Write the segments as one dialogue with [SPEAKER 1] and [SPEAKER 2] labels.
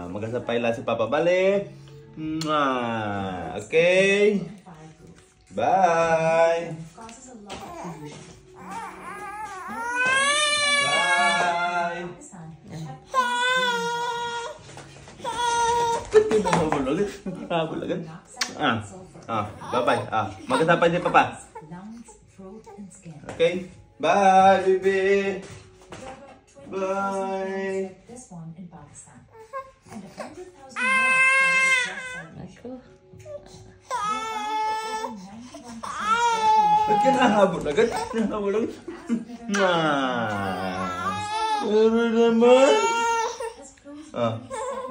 [SPEAKER 1] Magasapay lang si Papa. Bale. Okay. Bye. Bye. Habol agad. Bye-bye. Magasapay si Papa. Okay. Bye, baby. Bye. Ba't ka nahabol agad? Nahabol agad? Pero naman.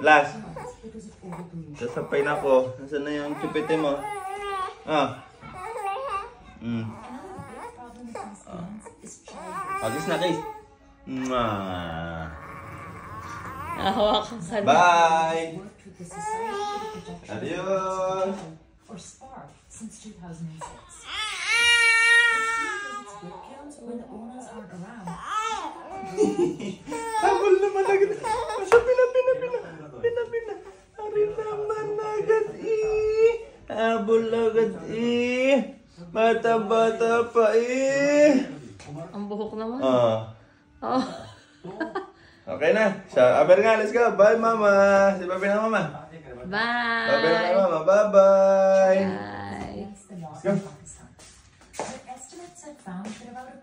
[SPEAKER 1] Last. Sasapay na ako. Nasaan na yung chupete mo? Agis na, Kais.
[SPEAKER 2] Nahawakan ka na.
[SPEAKER 1] Bye! Adios!
[SPEAKER 3] Or Spark since 2006. When the owners aren't around.
[SPEAKER 1] Habol naman agad. Masya, pina. Ari naman agad habol agad Bata-bata pa
[SPEAKER 2] Ang buhok naman.
[SPEAKER 1] Okay na. Aber nga, let's go. Bye, mama. Si Papi na mama.
[SPEAKER 2] Bye.
[SPEAKER 1] Papi na mama. Bye-bye.
[SPEAKER 2] Bye.
[SPEAKER 1] Let's go.
[SPEAKER 3] Estimates have found that about